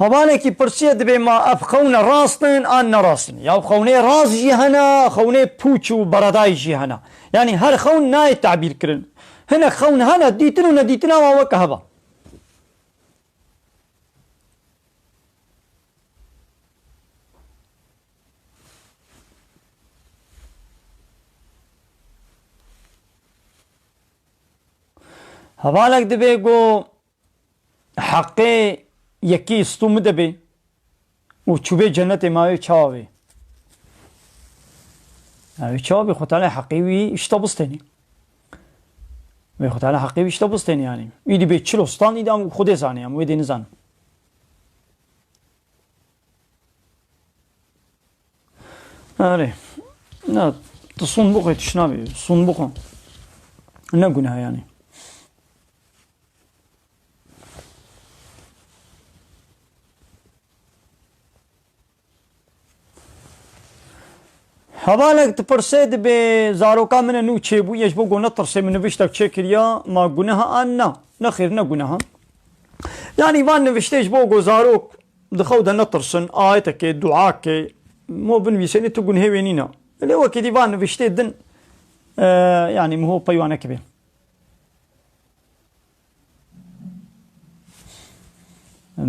هەواڵێکی پرسیە دەبێ ما ئەف خەونە ڕاستن ئان نەڕاستن یا خەونەی ڕاستژی هەنا خەونەی پوچ و بەڕەدایژی هەنا یعنی هەر خەون نایە تعبیرکردن هەنە خەون هەنە دیتن و نەدیتنەوە وەکە هەبە هەواڵێک دەبێ گۆ حەقێ یەکی ستوم دەبێ و چوبێ جەنەتێ ماوێ چاوێ ئەوێ چاوێ خۆتانە حەقیوی شتە بستێنی وێ خۆتانە حەقیوی شتە بستێنی یانی ئیدی بێ چلۆستان ئیدام خودێ زانیام وێ دێ نزانم ئەرێ نا تو سون بخۆی توش نابێ سون بخۆ نەگوناها یانی هەواڵێک دپرسێ دەبێ زارۆکا منە نو چێبوو یەش بۆ گۆ نەترسێ من نوشتێک چێ کردیا ما گونەها ئان نا نەخێر نەگونەها یعنی وان نوشتێش بۆ گۆ زارۆک دخەودە نەترسن ئاەتەکێ دوعاکێ مۆ بنویسێنێ تو گون هێوێنینە لێ وەکی دیوان نوشتێ دن یعنی مهۆ پەیوانەکە بێ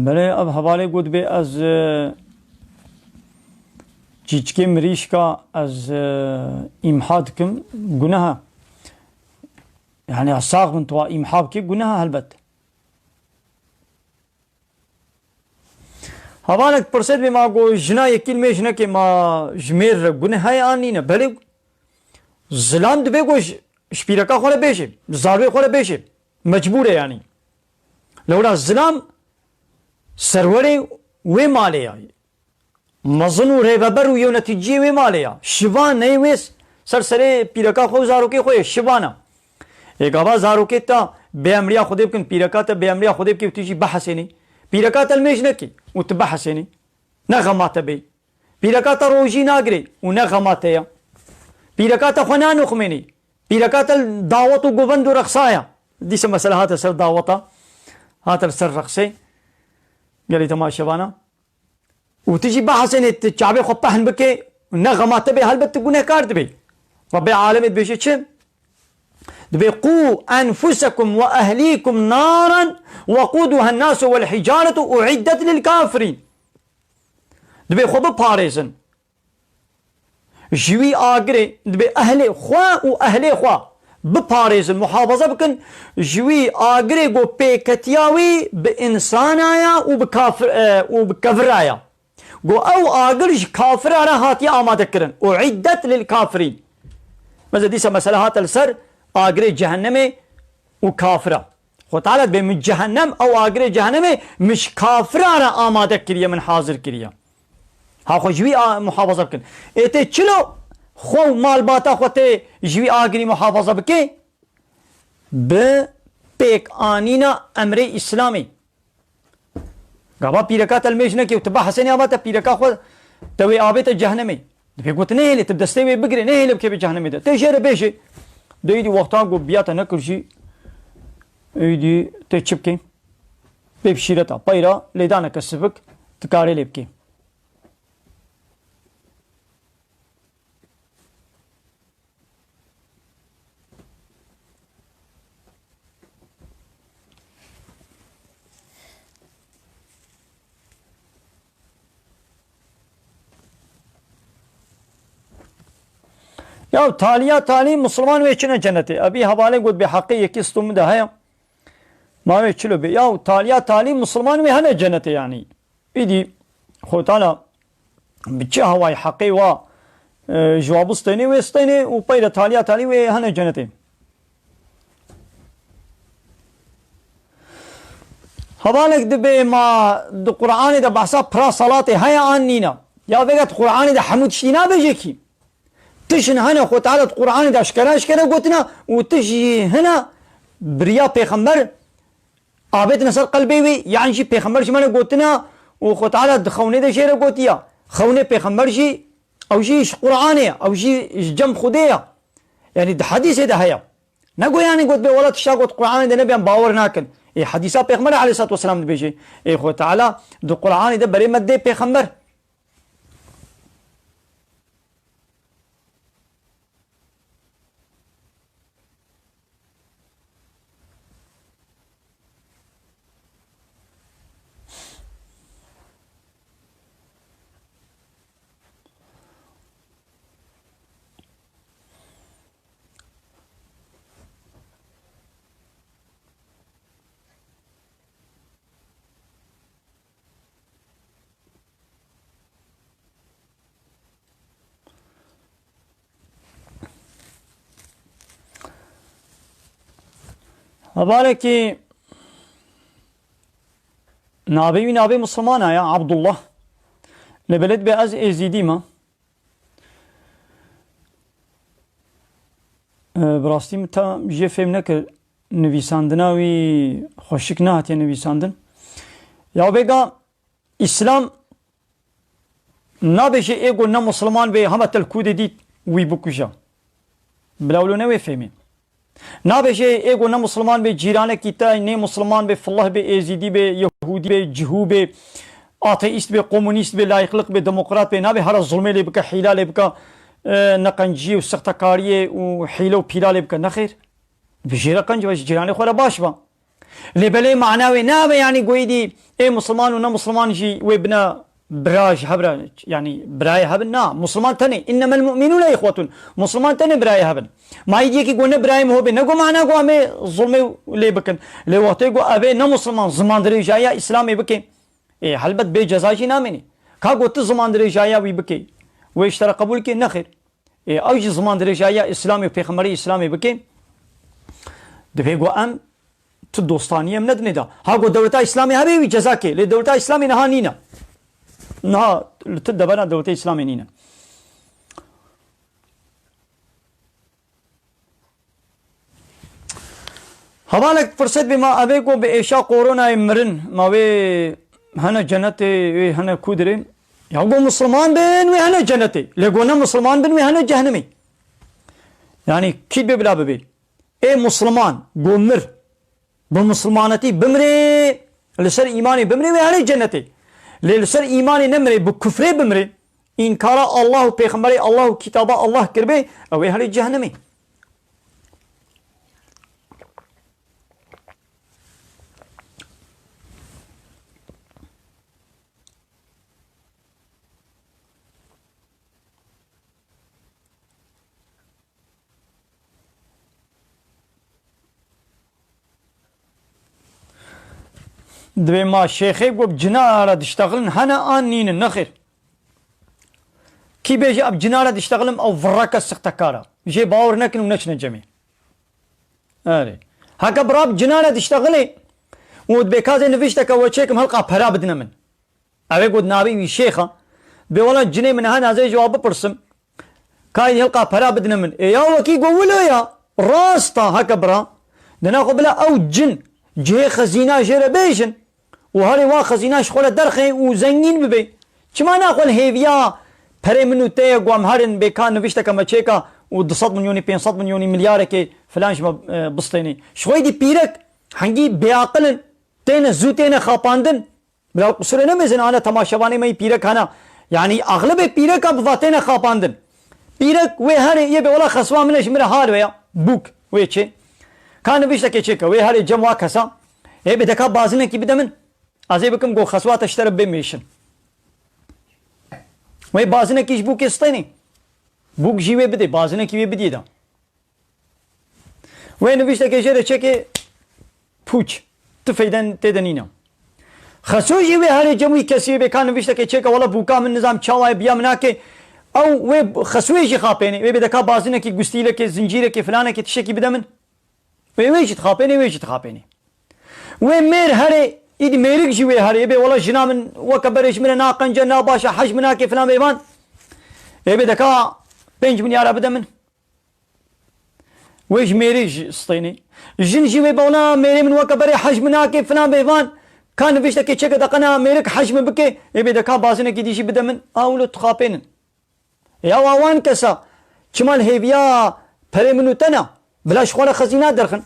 بەڵێ ئەv هەواڵێ گوت بێ ئەز چیچکێ مریشکە ئەز ئیمحا دکم گونەها یعنی ئەساغ من توا ئیمحا بکێ گونەها هەلبەت هەواڵێک پرسێت بێ ما گۆ ژنا یەکیل مێ ژنەکێ ما ژمێرە گونەهەیە ئان نینە بەلێ زلام دەبێ گۆ شپیرەکە خۆ لە بێژێ زاروێ خۆ لە بێژێ مەجبورە یانی لەورا زلام سەروەرێ وێ مالەیە مەزن و ڕێبەبەر و یەونەتیجێ وێ مالەیە شیوان نەیوێست سەرسەرێ پیرەکە خۆ و زارۆکەی خۆیە شیوانە ێگاوا زارۆکێت تا بێئەمریا خودێ بکەن پیرەکاتە بێئەمریا خودێ بکەی و تیژی بەحەسێنی پیرەکاتە لمێژ نەکەی و تو بەحەسێنی نەغەماتە بێ پیرەکاتە ڕۆژی ناگرێ و نەغەماتەیە پیرەکاتە خۆ نانوخمێنی پیرەکاتە داوەت و گۆڤەند و ڕەخسایە دیسە مەسەلە هاتە سەر داوەتە هاتە سەر ڕەخسەی گەلی تەماشەوانە و تجي بحسنت الشعبي خو بحن بكي نغمة تبي هلبت تقولها كارد بي ربي عالمي بيجي شن دبي قوا أنفسكم وأهليكم نارا وقودها الناس والحجارة أعدت للكافرين دبي خو بباريزن جوي آقري دبي أهلي خوا وأهلي خوا بباريزن محافظة بكن جوي آقري قو بيكتياوي بإنسانايا وبكافرايا گو او آگرش کافرانه هاتی آماده کرن اعدت للكافرین مثلا دیسا مسئله هات السر آگر جهنم و کافره خود تعالی به من جهنم او آگر جهنم مش کافرانه آماده کریه من حاضر کریه ها خو جوی محافظه بکن ایته چلو خو مال باتا خودت جوی آگری محافظه بکی به پیک آنینا امر اسلامی گاوا پیرکات المێژ نەکەی و تبە حەسەنی ئاماتە پیرەکە خۆ دەوێ ئابێتە جەهەنەمێ دەپێ گوت نەهێڵێ تب دەستەی وێ بگرێ نەهێڵێ بکێ بە جەهەنەمێدا تێ ژێرە بێژێ دەیدی وەختان گۆ بیاتە نەکردژی ئەیدی تێ چ بکەین بێ پشیرەتە پەیرە لێدانەکە سبک تکارێ لێ بکەین یا تالیا تالی مسلمان وی چنه جنته ابی حواله گفت به حقی یکی استوم ده هیا ما وی چلو به یا تالیا تالی مسلمان وی هنه جنته یعنی ایدی خودتانا بچه هوای حقی و جواب استینی و استینی و پیدا تالیا تالی وی هنه جنته حواله دبه ما د قرآن ده بحثا پرا صلات هیا آن نینا یا وگت قرآن ده حمود شینا بجه کی تشن هنا خو تعالى القرآن ده اشكرا قلتنا وتجي هنا بريا بيخمر آبت نصر قلبي يعني شي بيخمر شمانا قلتنا وخو تعالى دخوني ده شيرا قلتيا خوني بيخمر شي او شي قرآنية او شي جم خدية يعني ده حديث ده هيا نقول يعني قلت بي والله تشا قلت قرآن ده نبي باور ناكن حديثا پیغمبر عليه الصلاة والسلام بيجي خو تعالى دو قرآن ده بري مد پیغمبر هبالك نابي مسلمان يا عبد الله لبلد بأز ازيدي ما براستي متا جي فهمناك نویساندناوی خوشک نهاتی نویساندن یا بگا اسلام نابشه ایگو نه مسلمان به همه تلکود دید وی بکشا بلاولو نوی فهمی نابشه ایگو نه مسلمان به جیرانه کیتا نه مسلمان به فالله به ازیدی به یهودی به جهو به آتئیست به قومونیست به لایقلق به دموکرات به نابه هر ظلمه لی بکا حیله لی بکا نقنجی و سختکاری و حیله و پیلا لی بکا نخیر بجيرة قنج باش جيراني خولا باش با لبلي معناوي نابا يعني قويدي اي مسلمان ونا مسلمان جي وابنا براج هبرا يعني براي هبن نا مسلمان تاني انما المؤمنون اخوة مسلمان تاني براي هبن ما يجي كي قلنا براي مهو بي نقو معنا قو امي ظلمي لي بكن لي وقتي قو ابي نا مسلمان زمان دري جايا اسلامي بكي اي حلبت بي جزاجي نامني كا قوت زمان دري جايا وي بكي ويشترى قبول كي نخير اي اوجي زمان دري جايا اسلامي وبيخمري اسلامي بكي دفعو ام تو دوستانی ام ندنی دا ها گو دولت اسلامی هبی جزا که لی دولت اسلامی نها نینا نها تدبنا دولت اسلامی نینا حوالك فرصت بما ابيكو بإشاء قورونا مرن ما وي هنا جنتي وي هنا كودري يقول مسلمان بين وي هنا جنتي لقونا مسلمان بين وي هنا جهنمي يعني كيد بلا ببي اي مسلمان قومر بمسلمانتي بمري لسر ايماني بمري وهي جنتي لسر ايماني نمري بكفري بمري انكار الله بيغمري الله كتابه الله كربي او هي جهنمي دوی ما شیخی گفت جنارا دشتغلن هنا آن نین نخیر کی بیجی اب جنارا دشتغلم او ورکا سختکارا جی باور نکن و نچن جمی آره هکا براب جنارا دشتغلی و بکازه نوشته که وچیکم حلقا پرا بدن من اوه گفت نابی وی شیخا بیوالا جنی من هن ازای جواب پرسم کای حلقا پرا بدن من یا وکی گولو یا راستا هکا برا دنا خو بلا او جن جه خزینه جره بیشن وهاري وا خزيناش خوله درخي وزنين ببي چما ناخول هيفيا پري منو تي قوام هارن بكان نوشته كما چيكا و200 مليوني 500 مليوني مليار كي فلانش بسطيني شوي دي بيرك هنگي بيعقلن تين زوتين خاپاندن بلا قصر نمزن انا تماشاواني مي بيرك هنا يعني اغلب بيرك بفاتين خاپاندن بيرك وي هاري يبي ولا خسوا منش مره هار ويا بوك وي چه كان نوشته كي چيكا وي هاري جموا كسا اي بدكا بازنه كي بدمن ازي بكم گو خسوات اشترب بميشن وي بازنه كيش بوك استيني بوك جيوه بده بازنه كيوه بدي دا وي نوشته كي جره چكي پوچ تفيدن تدنينا خسو جيوه هاري جموي كسي بكان نوشته كي چكا ولا بوكا من نظام چاوه بيا مناكي او وي خسوه جي خاپيني وي بدكا بازنه كي گستيله كي زنجيره كي فلانه كي تشكي بدمن وي ويجي تخاپيني ويجي تخاپيني وي مير هاري إيدي ميرك جوي هاري يبي والله جنا من وكبرش من ناقنجة ناباشا حج مناكي فلان بيبان يبي دكا 5 مليار أبدا من ويش ميريج سطيني جن جوي بولا ميري من وكبري حج مناكي فلان بيبان كان فيش تكي تشكا دقنا ميرك حج من بكي يبي دكا بازنا كي ديشي بدا من أولو تخابين يا وان كسا شمال هيفيا بري منو تنا بلاش خولا خزينات درخن